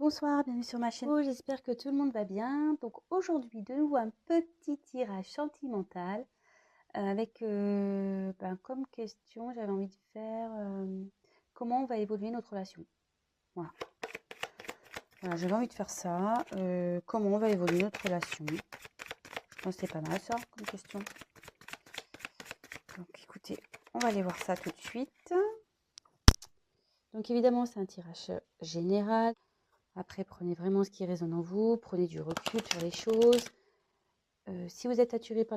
Bonsoir, bienvenue sur ma chaîne. J'espère que tout le monde va bien. Donc aujourd'hui, de nouveau un petit tirage sentimental avec comme question, j'avais envie de faire comment va évoluer notre relation. Voilà, j'avais envie de faire ça. Comment va évoluer notre relation. Je pense que c'est pas mal ça comme question. Donc écoutez, on va aller voir ça tout de suite. Donc évidemment, c'est un tirage général. Après, prenez vraiment ce qui résonne en vous, prenez du recul sur les choses. Si vous êtes attiré par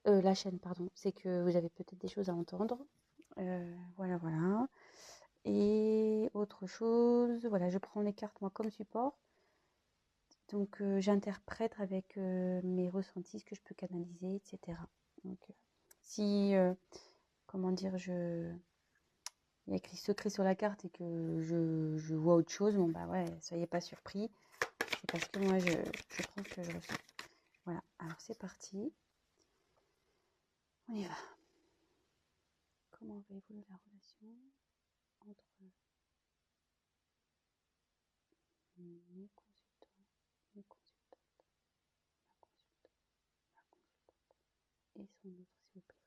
la chaîne, pardon, c'est que vous avez peut-être des choses à entendre. Voilà, voilà. Et autre chose, voilà, je prends les cartes moi comme support. Donc j'interprète avec mes ressentis, ce que je peux canaliser, etc. Donc si, comment dire, il y a écrit secret sur la carte et que je vois autre chose, bon bah ouais, soyez pas surpris. C'est parce que moi je prends ce que je ressens. Voilà, alors c'est parti. On y va. Comment va évoluer la relation entre mes consultants, mes consultantes, ma consultante et son autre, s'il vous plaît.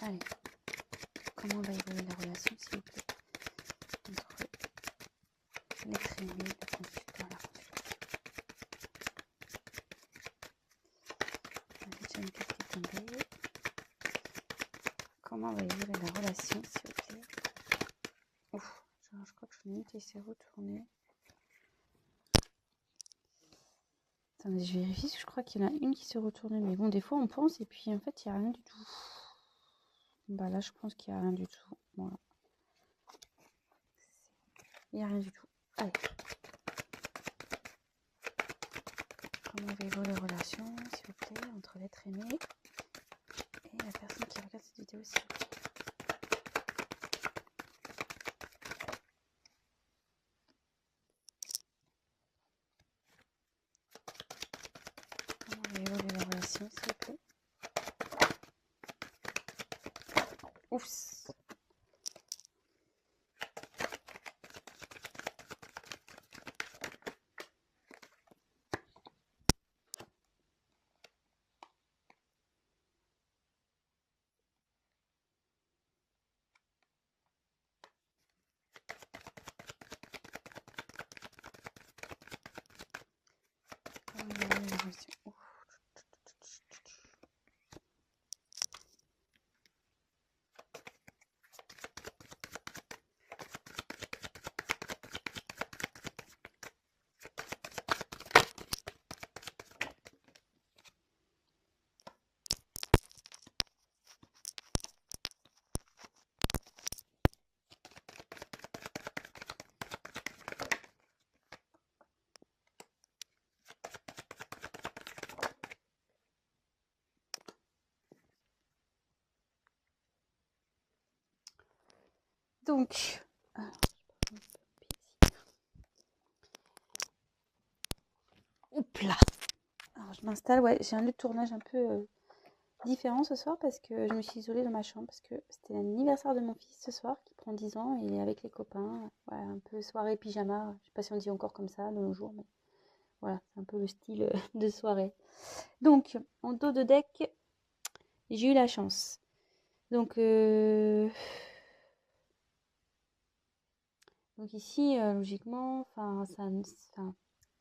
Allez, comment va évoluer la relation, s'il vous plaît, entre l'être aimé, le consultant et la consultation. J'ai déjà une carte qui est tombée. Comment va évoluer la relation, s'il vous plaît. Ouf, je crois que j'en ai une qui s'est retournée. Attendez, je vérifie, je crois qu'il y en a une qui s'est retournée. Mais bon, des fois on pense et puis en fait il n'y a rien du tout. Bah là je pense qu'il n'y a rien du tout. Voilà. Il n'y a rien du tout. Allez. Comment va évoluer la relation, s'il vous plaît, entre l'être aimé et la personne qui regarde cette vidéo, s'il vous plaît. Comment va évoluer la relation, s'il vous plaît. Ouf. Comment va évoluer la relation. Ouf. Donc, oups là. Alors je m'installe, ouais, j'ai un lieu de tournage un peu différent ce soir parce que je me suis isolée dans ma chambre parce que c'était l'anniversaire de mon fils ce soir qui prend 10 ans et il est avec les copains. Ouais, un peu soirée pyjama, je sais pas si on dit encore comme ça de nos jours, mais voilà, c'est un peu le style de soirée. Donc, en dos de deck, j'ai eu la chance. Donc, ici, logiquement,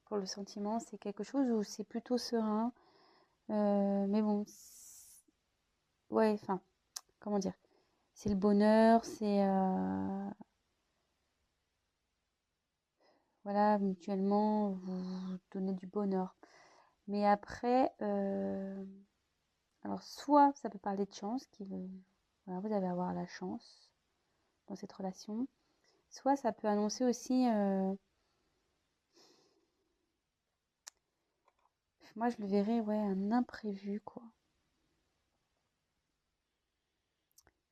pour le sentiment, c'est quelque chose où c'est plutôt serein. Mais bon, ouais, enfin, comment dire? C'est le bonheur, c'est voilà, mutuellement, vous vous donnez du bonheur. Mais après, alors soit ça peut parler de chance, voilà, vous allez avoir la chance dans cette relation. Soit ça peut annoncer aussi, moi je le verrais, ouais, un imprévu, quoi.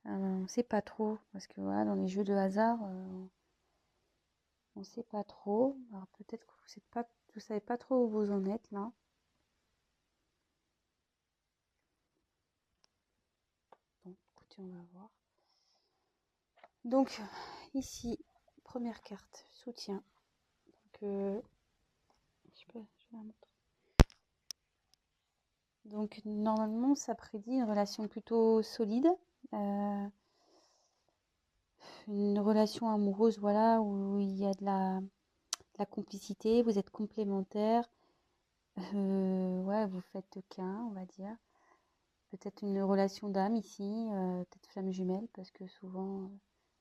On sait pas trop, parce que voilà, dans les jeux de hasard, on sait pas trop. Alors peut-être que vous savez pas trop où vous en êtes là. Bon, écoutez, on va voir. Donc ici, première carte, soutien. Donc, je sais pas, je vais la montrer. Donc normalement, ça prédit une relation plutôt solide, une relation amoureuse, voilà, où il y a de la complicité, vous êtes complémentaires, ouais, vous faites qu'un, on va dire. Peut-être une relation d'âme ici, peut-être flamme jumelle, parce que souvent,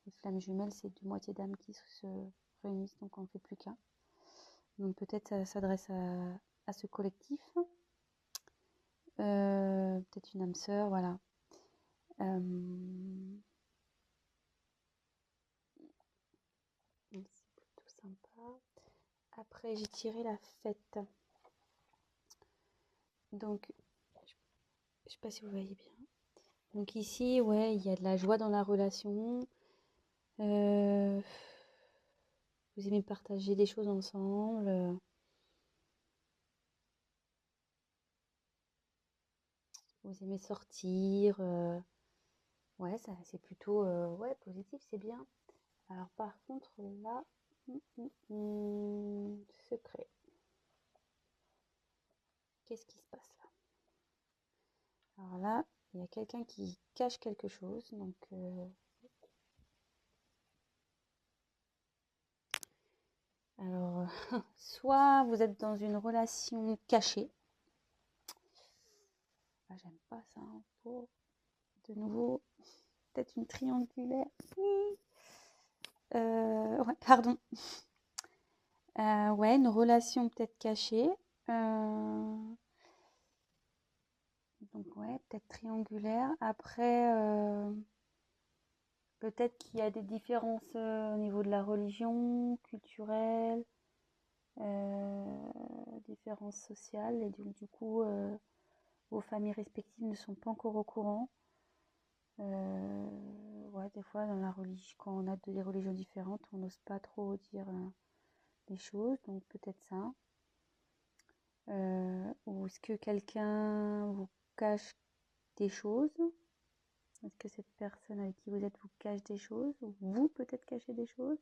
les flammes jumelles, c'est deux moitiés d'âme qui se réunissent, donc on ne fait plus qu'un. Donc peut-être ça s'adresse à ce collectif. Peut-être une âme sœur, voilà. C'est plutôt sympa. Après, j'ai tiré la fête. Donc, je sais pas si vous voyez bien. Donc ici, ouais, il y a de la joie dans la relation. Vous aimez partager des choses ensemble. Vous aimez sortir. Ouais, ça, c'est plutôt ouais, positif, c'est bien. Alors par contre, là, secret. Qu'est-ce qui se passe là? Alors là, il y a quelqu'un qui cache quelque chose. Donc, alors, soit vous êtes dans une relation cachée. Ah, j'aime pas ça. Oh, de nouveau, peut-être une triangulaire. Ouais, pardon. Ouais, une relation peut-être cachée. Donc ouais, peut-être triangulaire. Après, peut-être qu'il y a des différences au niveau de la religion, culturelle, différences sociales. Et donc du coup, vos familles respectives ne sont pas encore au courant. Ouais, des fois, dans la religion, quand on a des religions différentes, on n'ose pas trop dire les choses, donc peut-être ça. Ou est-ce que quelqu'un vous cache des choses? Est-ce que cette personne avec qui vous êtes vous cache des choses? Ou vous peut-être cachez des choses?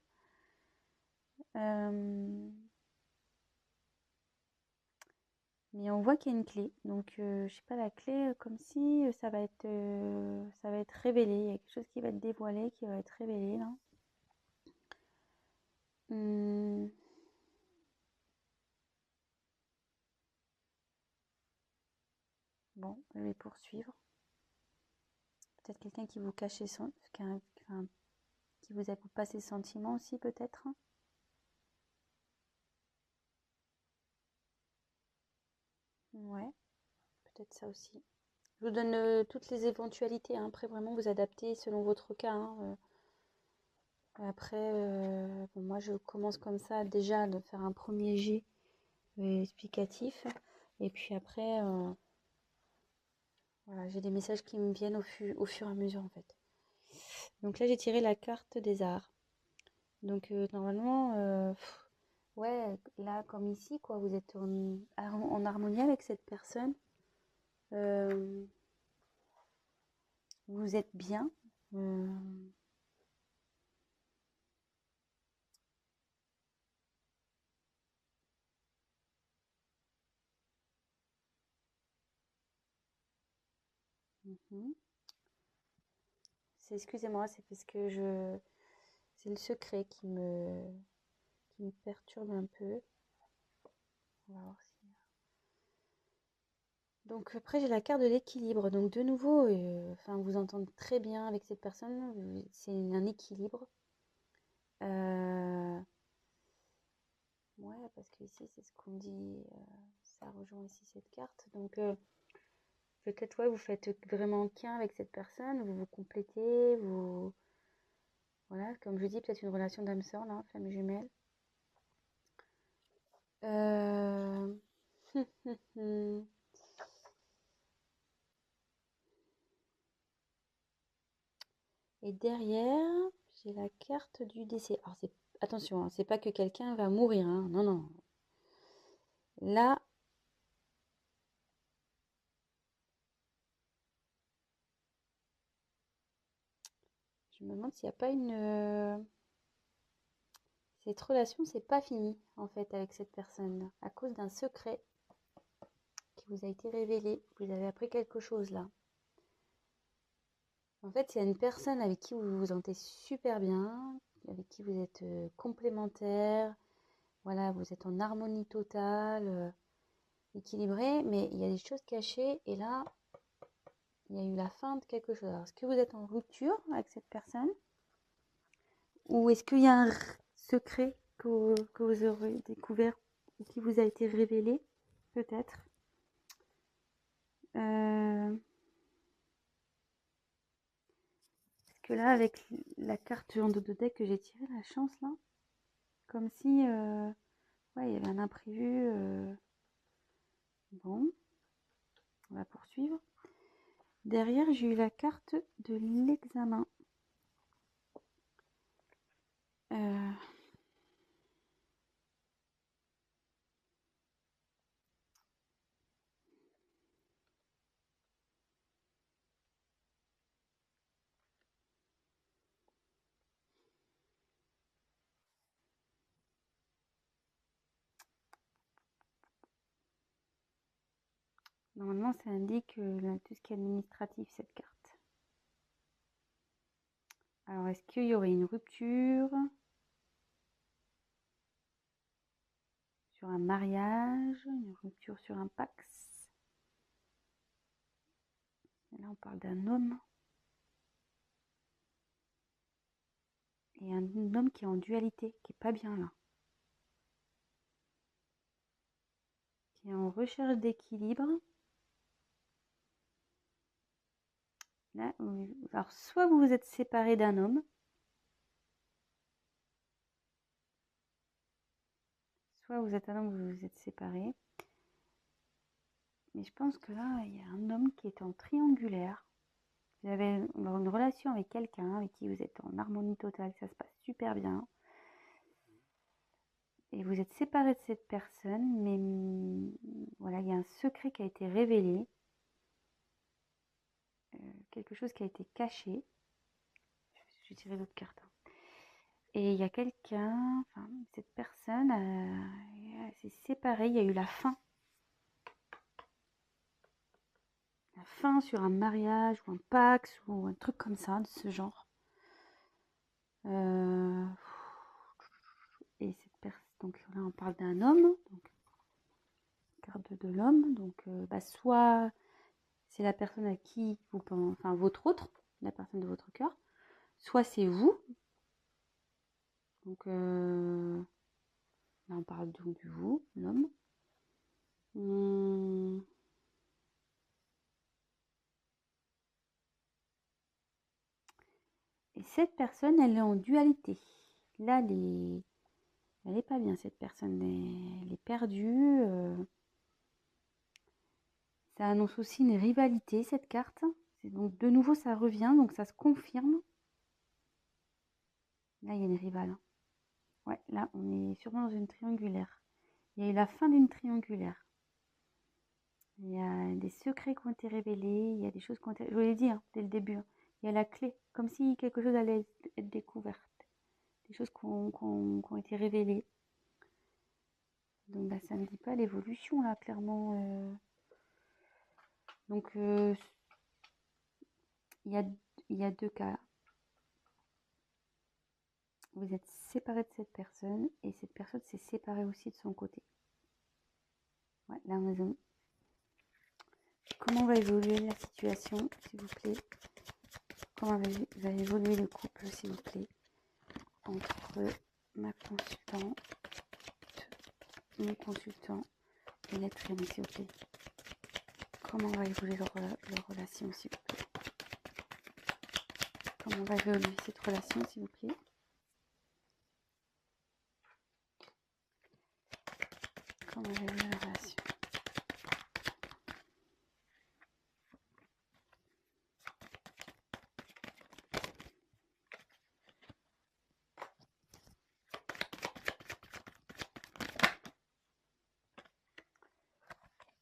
Mais on voit qu'il y a une clé. Donc, je sais pas, la clé, comme si ça va être révélé. Il y a quelque chose qui va être dévoilé, qui va être révélé là. Bon, je vais poursuivre. Peut-être quelqu'un qui vous cache qui vous avoue pas ses sentiments aussi, peut-être. Ouais, peut-être ça aussi. Je vous donne toutes les éventualités, hein. Après, vraiment, vous adaptez selon votre cas, hein. Après, bon, moi, je commence comme ça, déjà, de faire un premier jet explicatif. Et puis après, voilà, j'ai des messages qui me viennent au fur et à mesure, en fait. Donc là, j'ai tiré la carte des arts. Donc, normalement, ouais, là, comme ici, quoi, vous êtes en harmonie avec cette personne. Vous êtes bien. Mhm. Excusez-moi, c'est parce que c'est le secret qui me perturbe un peu. On va voir si... Donc après j'ai la carte de l'équilibre. Donc de nouveau, enfin vous entendez très bien avec cette personne. C'est un équilibre. Ouais, parce que ici c'est ce qu'on dit. Ça rejoint ici cette carte. Donc peut-être ouais, vous faites vraiment qu'un avec cette personne. Vous vous complétez. Voilà, comme je dis, peut-être une relation d'âme sœur là, flamme jumelle. Et derrière, j'ai la carte du décès. Alors, attention, hein, c'est pas que quelqu'un va mourir, hein. Non, non. Là, je me demande s'il n'y a pas une... cette relation, c'est pas fini en fait avec cette personne à cause d'un secret qui vous a été révélé. Vous avez appris quelque chose là. En fait, il y a une personne avec qui vous vous entendez super bien, avec qui vous êtes complémentaires. Voilà, vous êtes en harmonie totale, équilibré, mais il y a des choses cachées et là, il y a eu la fin de quelque chose. Alors, est-ce que vous êtes en rupture avec cette personne? Ou est-ce qu'il y a un secret que vous aurez découvert ou qui vous a été révélé? Peut-être. Parce que là, avec la carte en dos de deck que j'ai tirée, la chance, là, comme si ouais, il y avait un imprévu. Bon, on va poursuivre. Derrière, j'ai eu la carte de l'examen. Normalement, ça indique tout ce qui est administratif, cette carte. Alors, est-ce qu'il y aurait une rupture sur un mariage, une rupture sur un pax? Et là, on parle d'un homme. Et un homme qui est en dualité, qui est pas bien là. Qui est en recherche d'équilibre. Là, alors, soit vous vous êtes séparé d'un homme, soit vous êtes un homme, vous vous êtes séparé. Mais je pense que là, il y a un homme qui est en triangulaire. Vous avez une relation avec quelqu'un avec qui vous êtes en harmonie totale, ça se passe super bien. Et vous êtes séparé de cette personne, mais voilà, il y a un secret qui a été révélé. Quelque chose qui a été caché. Je vais tirer l'autre carte. Et il y a quelqu'un, enfin, cette personne s'est séparée, il y a eu la fin. La fin sur un mariage ou un pax ou un truc comme ça, de ce genre. Et cette personne, donc là on parle d'un homme, donc carte de l'homme, donc soit c'est la personne à qui vous pensez, enfin votre autre, la personne de votre cœur, soit c'est vous. Donc là on parle donc du vous, l'homme. Et cette personne, elle est en dualité. Là, elle est pas bien, cette personne. Elle est perdue. Ça annonce aussi une rivalité, cette carte. Donc, de nouveau, ça revient, donc ça se confirme. Là, il y a une rivale. Ouais, là, on est sûrement dans une triangulaire. Il y a eu la fin d'une triangulaire. Il y a des secrets qui ont été révélés. Il y a des choses qui ont été... Je vous l'ai dit dès le début. Il y a la clé, comme si quelque chose allait être découverte. Des choses qui ont été révélées. Donc, ça ne dit pas l'évolution, là, clairement. Donc, il y a deux cas. Vous êtes séparé de cette personne et cette personne s'est séparée aussi de son côté. Ouais, la maison. Comment va évoluer la situation, s'il vous plaît? Comment va évoluer le couple, s'il vous plaît, entre ma consultante, mon consultant et l'être aimé, s'il vous plaît? Comment va évoluer leur relation, s'il vous plaît? Comment va évoluer cette relation, s'il vous plaît? Comment va évoluer la relation?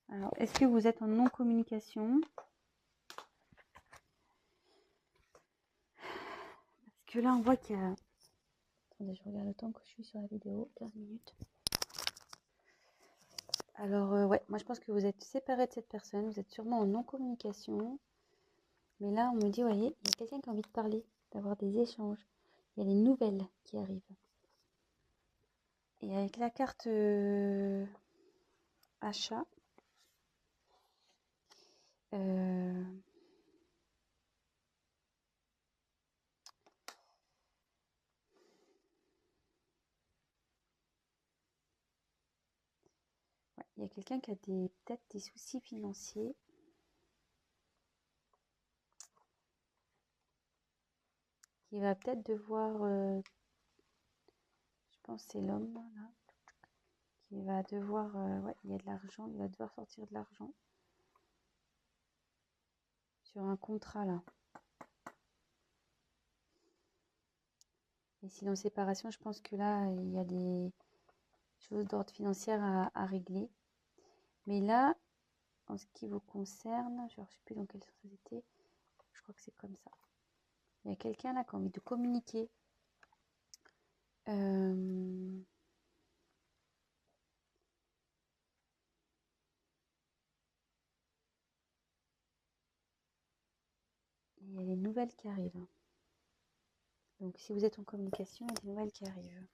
Alors, est-ce que vous êtes en non-communication? Parce que là, on voit qu'il y a Attendez, je regarde le temps que je suis sur la vidéo, 15 minutes. Alors, ouais, moi je pense que vous êtes séparés de cette personne, vous êtes sûrement en non-communication. Mais là, on me dit, voyez, il y a quelqu'un qui a envie de parler, d'avoir des échanges. Il y a des nouvelles qui arrivent. Et avec la carte achat, ouais, il y a quelqu'un qui a peut-être des soucis financiers. Qui va peut-être devoir, je pense que c'est l'homme là, qui va devoir, ouais, il y a de l'argent, il va devoir sortir de l'argent sur un contrat là. Et sinon, séparation, je pense que là, il y a des choses d'ordre financier à régler. Mais là, en ce qui vous concerne, je ne sais plus dans quelle société, je crois que c'est comme ça. Il y a quelqu'un là qui a envie de communiquer. Il y a des nouvelles qui arrivent. Donc, si vous êtes en communication, il y a des nouvelles qui arrivent.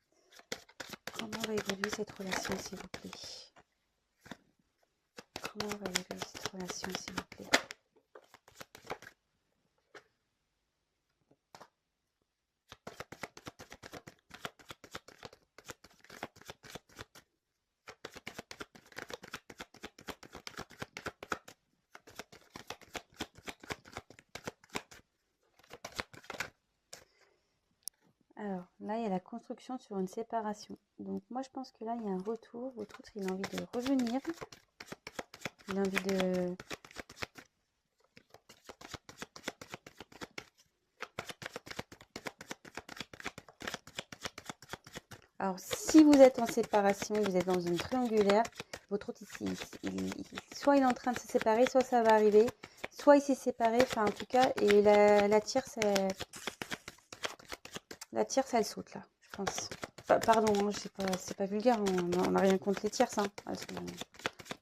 Comment va évoluer cette relation, s'il vous plaît? Comment va évoluer cette relation, s'il vous plaît? Alors, là, il y a la construction sur une séparation. Donc, moi, je pense que là, il y a un retour. Votre autre, il a envie de revenir. Il a envie de... Alors, si vous êtes en séparation, vous êtes dans une triangulaire, votre autre ici, soit il est en train de se séparer, soit ça va arriver, soit il s'est séparé, enfin en tout cas, et la tierce, elle saute là, je pense. Pardon, hein, c'est pas vulgaire, on n'a rien contre les tierces, hein, elles sont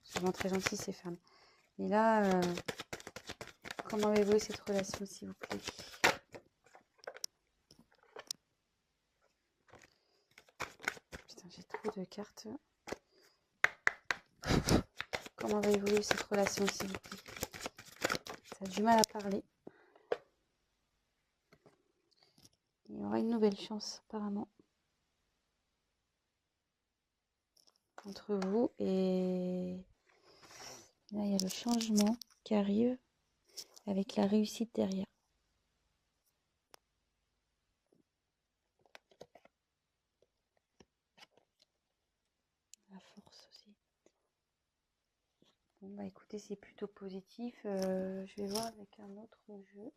souvent très gentilles ces femmes. Mais là, comment évolue cette relation, s'il vous plaît? Putain, j'ai trop de cartes. Comment va évoluer cette relation, s'il vous plaît? Ça a du mal à parler. Il y aura une nouvelle chance, apparemment, entre vous. Et là, il y a le changement qui arrive avec la réussite derrière. La force aussi. Bon, bah écoutez, c'est plutôt positif. Je vais voir avec un autre jeu.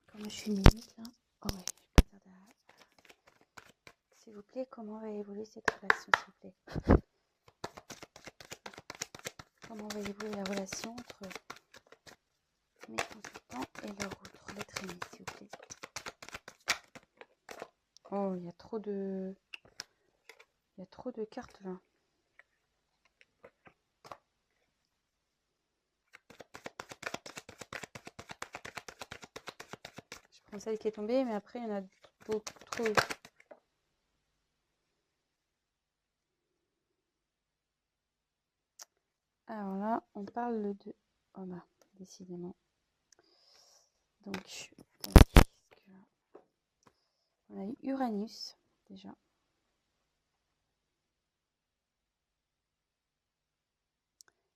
Comme je suis limite là. Oh ouais, je peux dire s'il vous plaît, comment va évoluer cette relation, s'il vous plaît? Comment va évoluer la relation entre mes consultants et leur autre lettre aimée, s'il vous plaît? Oh, il y a trop de... Il y a trop de cartes là. Je prends celle qui est tombée, mais après, il y en a beaucoup trop. Alors là, on parle de... Oh bah, décidément. Donc, on a eu Uranus, déjà.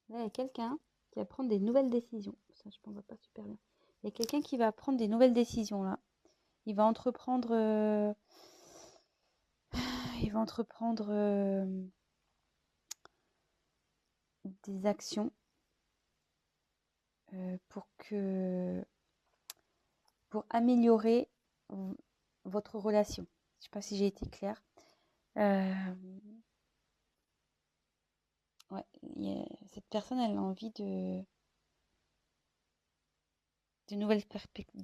Là, il y a quelqu'un qui va prendre des nouvelles décisions. Ça, je ne vois pas super bien. Il y a quelqu'un qui va prendre des nouvelles décisions, là. Il va entreprendre... il va entreprendre des actions pour améliorer votre relation. Je ne sais pas si j'ai été claire. Ouais, cette personne, elle a envie de... de nouvelles perspectives,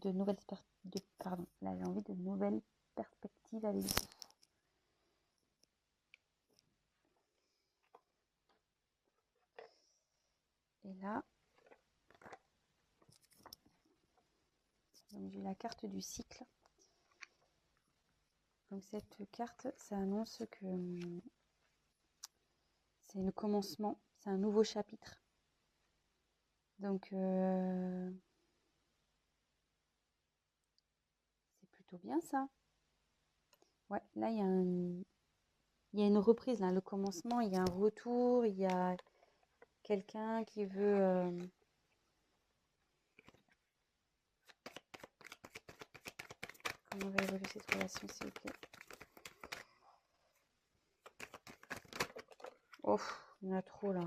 pardon, là j'ai envie de nouvelles perspectives avec vous. Et là, donc j'ai la carte du cycle. Donc cette carte, ça annonce que c'est le commencement, c'est un nouveau chapitre. Donc c'est plutôt bien ça. Ouais, là il y a une reprise, là, le commencement, il y a un retour, il y a quelqu'un qui veut... Comment va évoluer cette relation, s'il vous plaît? Oh, il y en a trop là.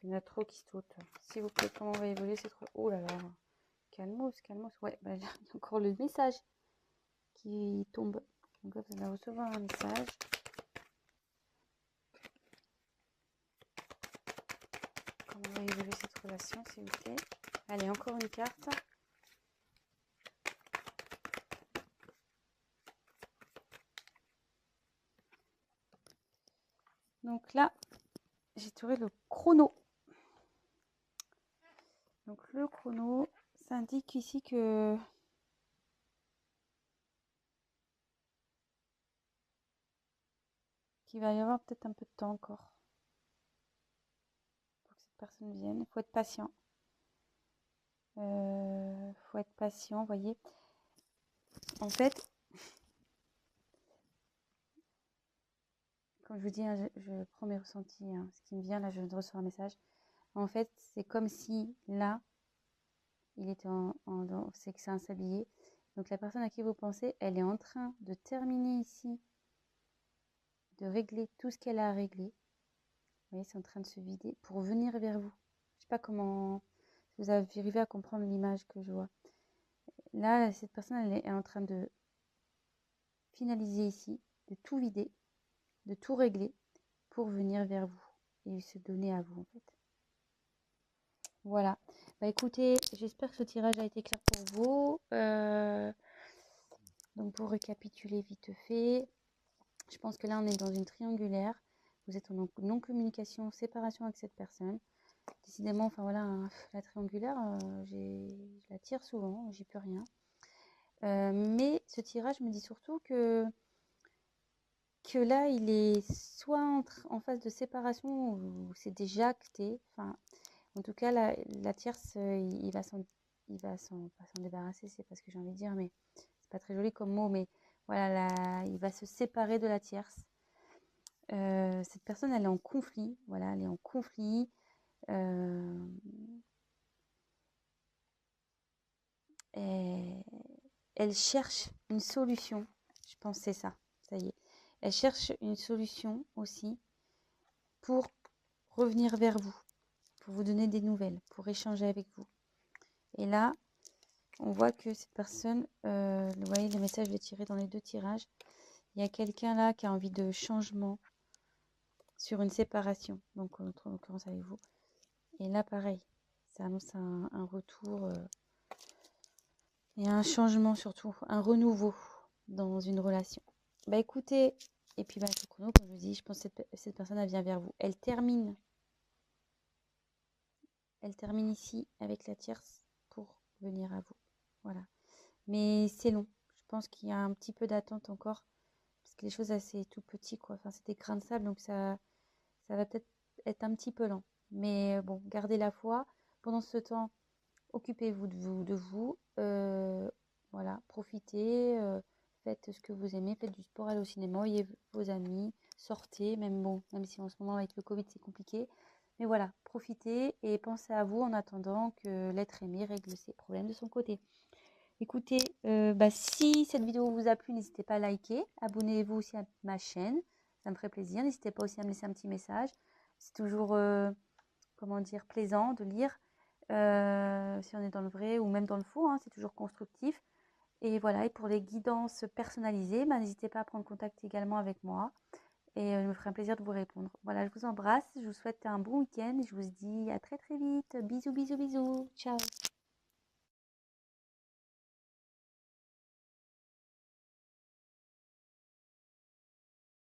Il y en a trop qui sautent. S'il vous plaît, comment va évoluer cette relation? Oh là là. Calmos, calmos. Ouais, bah, il y a encore le message qui tombe. Donc là, vous allez recevoir un message. Comment va évoluer cette relation, s'il vous plaît? Allez, encore une carte. Donc là, j'ai tiré le chrono. Donc le chrono, ça indique ici que qu'il va y avoir peut-être un peu de temps encore pour que cette personne vienne. Il faut être patient. Faut être patient, vous voyez. En fait, comme je vous dis, hein, je prends mes ressentis, hein, ce qui me vient, là je viens de recevoir un message. En fait, c'est comme si là, il était c'est que c'est un sablier. Donc la personne à qui vous pensez, elle est en train de terminer ici, de régler tout ce qu'elle a à régler. Vous voyez, c'est en train de se vider pour venir vers vous. Je sais pas comment vous arrivez à comprendre l'image que je vois. Là, cette personne, elle est en train de finaliser ici, de tout vider, de tout régler pour venir vers vous et se donner à vous en fait. Voilà. Bah écoutez, j'espère que ce tirage a été clair pour vous. Donc pour récapituler vite fait, je pense que là on est dans une triangulaire. Vous êtes en non-communication, séparation avec cette personne. Décidément, enfin voilà, hein, la triangulaire, je la tire souvent, j'y peux rien. Mais ce tirage me dit surtout que là, il est soit en phase de séparation ou c'est déjà acté. Enfin, en tout cas, la tierce, il va pas s'en débarrasser, c'est pas ce que j'ai envie de dire, mais c'est pas très joli comme mot, mais voilà, il va se séparer de la tierce. Cette personne, elle est en conflit, voilà, elle est en conflit. Elle cherche une solution, je pense que c'est ça, ça y est. Elle cherche une solution aussi pour revenir vers vous, pour vous donner des nouvelles, pour échanger avec vous. Et là, on voit que cette personne, vous voyez, le message est tiré dans les deux tirages. Il y a quelqu'un là qui a envie de changement sur une séparation, donc en l'occurrence avec vous. Et là, pareil, ça annonce un retour et un changement surtout, un renouveau dans une relation. Bah écoutez, et puis bah, le chrono, comme je vous dis, je pense que cette personne, elle vient vers vous. Elle termine ici avec la tierce pour venir à vous. Voilà. Mais c'est long. Je pense qu'il y a un petit peu d'attente encore. Parce que les choses, c'est tout petit, quoi. Enfin, c'est des grains de sable, donc ça va peut-être être un petit peu lent. Mais bon, gardez la foi. Pendant ce temps, occupez-vous de vous. Voilà, profitez. Faites ce que vous aimez. Faites du sport, allez au cinéma, voyez vos amis. Sortez, même si en ce moment, avec le Covid, c'est compliqué. Mais voilà, profitez et pensez à vous en attendant que l'être aimé règle ses problèmes de son côté. Écoutez, si cette vidéo vous a plu, n'hésitez pas à liker. Abonnez-vous aussi à ma chaîne. Ça me ferait plaisir. N'hésitez pas aussi à me laisser un petit message. C'est toujours, comment dire, plaisant de lire. Si on est dans le vrai ou même dans le faux, hein, c'est toujours constructif. Et voilà, et pour les guidances personnalisées, n'hésitez pas à prendre contact également avec moi. Et je me ferai un plaisir de vous répondre. Voilà, je vous embrasse. Je vous souhaite un bon week-end. Je vous dis à très très vite. Bisous, bisous, bisous. Ciao.